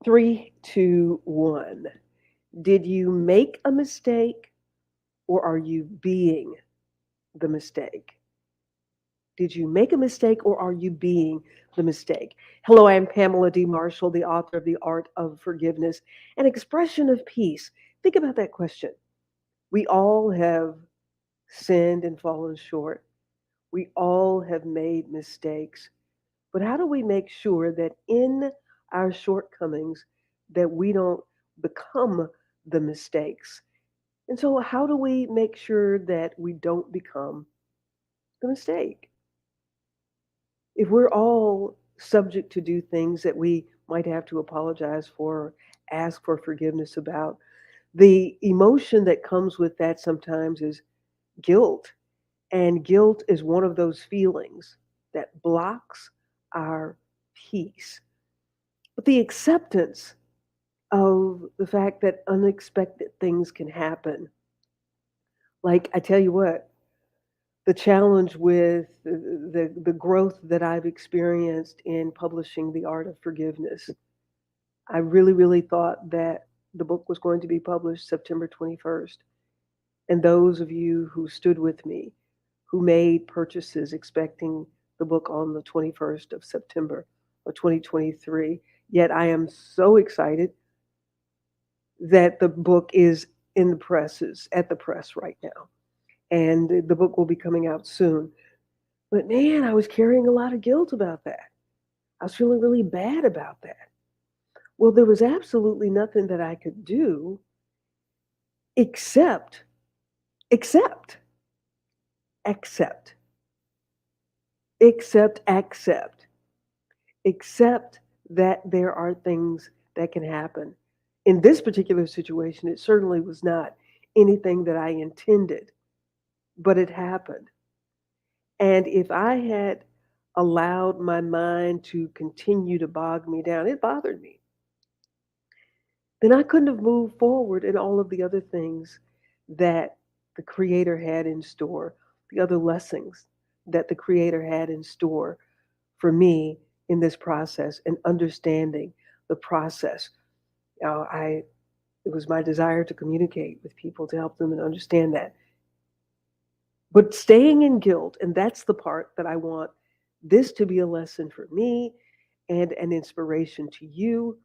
Three, two, one. Did you make a mistake or are you being the mistake? Did you make a mistake or are you being the mistake? Hello, I am Pamela D. Marshall, the author of The Art of Forgiveness, an expression of peace. Think about that question. We all have sinned and fallen short. We all have made mistakes. But how do we make sure that in our shortcomings that we don't become the mistakes? And so how do we make sure that we don't become the mistake? If we're all subject to do things that we might have to apologize for, ask for forgiveness about, the emotion that comes with that sometimes is guilt. And guilt is one of those feelings that blocks our peace. But the acceptance of the fact that unexpected things can happen, like I tell you what, the challenge with the growth that I've experienced in publishing The Art of Forgiveness. I really, really thought that the book was going to be published September 21st. And those of you who stood with me, who made purchases expecting the book on the 21st of September of 2023, yet I am so excited that the book is in the presses, at the press right now. And the book will be coming out soon. But man, I was carrying a lot of guilt about that. I was feeling really bad about that. Well, there was absolutely nothing that I could do except, accept, accept, accept, accept that there are things that can happen. In this particular situation, it certainly was not anything that I intended, but it happened. And if I had allowed my mind to continue to bog me down, it bothered me, then I couldn't have moved forward in all of the other things that the Creator had in store, the other lessons that the Creator had in store for me in this process and understanding the process. I it was my desire to communicate with people to help them and understand that. But staying in guilt, and that's the part that I want this to be a lesson for me and an inspiration to you,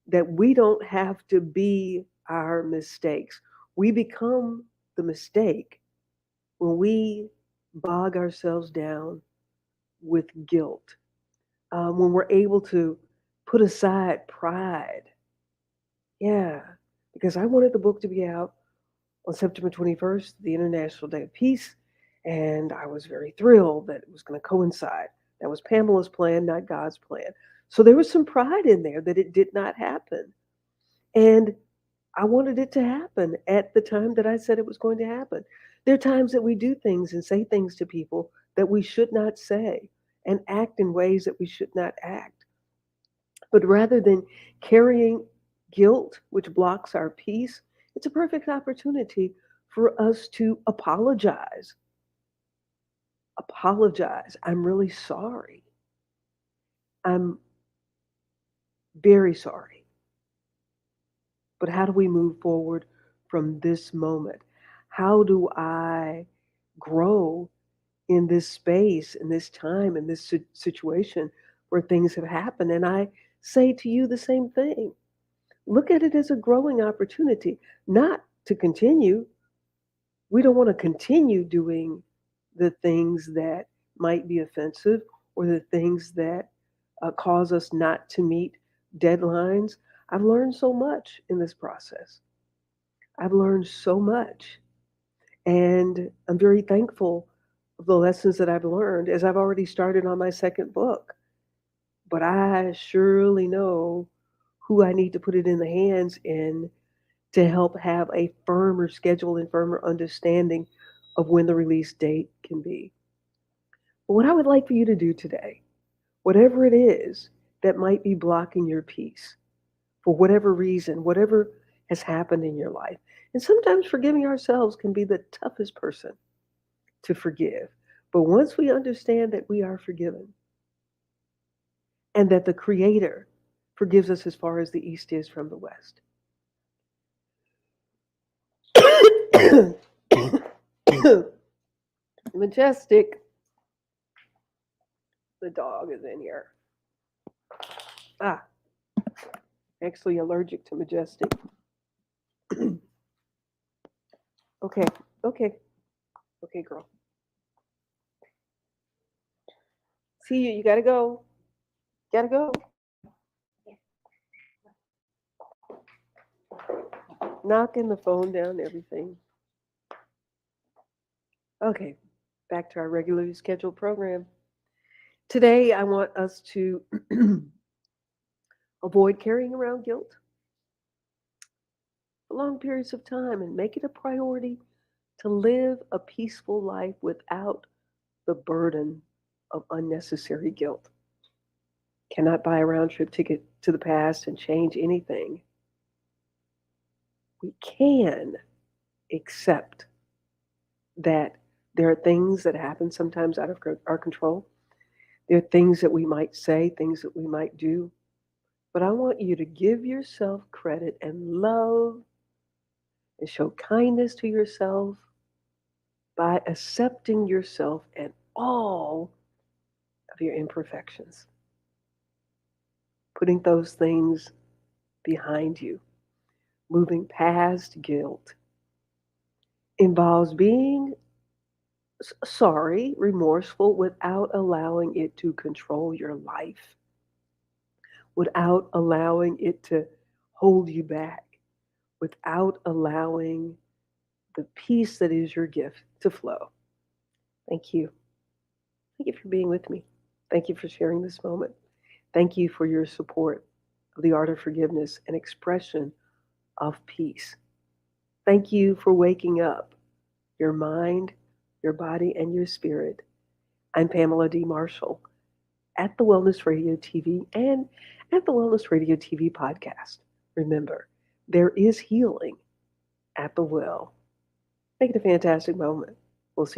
that we don't have to be our mistakes. We become the mistake when we bog ourselves down with guilt, when we're able to put aside pride. Yeah, because I wanted the book to be out on September 21st, the International Day of Peace, and I was very thrilled that it was going to coincide. That was Pamela's plan, not God's plan. So there was some pride in there that it did not happen. And I wanted it to happen at the time that I said it was going to happen. There are times that we do things and say things to people that we should not say and act in ways that we should not act. But rather than carrying guilt, which blocks our peace, it's a perfect opportunity for us to apologize. Apologize. I'm really sorry. I'm very sorry. But how do we move forward from this moment? How do I grow in this space, in this time, in this situation where things have happened? And I say to you the same thing. Look at it as a growing opportunity, not to continue. We don't want to continue doing the things that might be offensive or the things that cause us not to meet deadlines. I've learned so much in this process. I've learned so much. And I'm very thankful of the lessons that I've learned as I've already started on my second book. But I surely know who I need to put it in the hands in to help have a firmer schedule and firmer understanding of when the release date can be. But what I would like for you to do today, whatever it is that might be blocking your peace, for whatever reason, whatever has happened in your life, and sometimes forgiving ourselves can be the toughest person to forgive. But once we understand that we are forgiven and that the Creator forgives us as far as the east is from the west. Majestic, the dog is in here. Ah, actually allergic to Majestic. Okay, okay, okay, girl. See you. You gotta go. Gotta go. Knocking the phone down, everything. Okay, back to our regularly scheduled program. Today, I want us to avoid carrying around guilt for long periods of time and make it a priority to live a peaceful life without the burden of unnecessary guilt. Cannot buy a round trip ticket to the past and change anything. We can accept that there are things that happen sometimes out of our control. There are things that we might say, things that we might do. But I want you to give yourself credit and love and show kindness to yourself by accepting yourself and all of your imperfections, putting those things behind you. Moving past guilt involves being sorry, remorseful, without allowing it to control your life, without allowing it to hold you back, without allowing the peace that is your gift to flow. Thank you. Thank you for being with me. Thank you for sharing this moment. Thank you for your support of the art of forgiveness and expression of peace. Thank you for waking up your mind, your body, and your spirit. I'm Pamela D. Marshall at the Wellness Radio TV and at the Wellness Radio TV podcast. Remember, there is healing at the well. Make it a fantastic moment. We'll see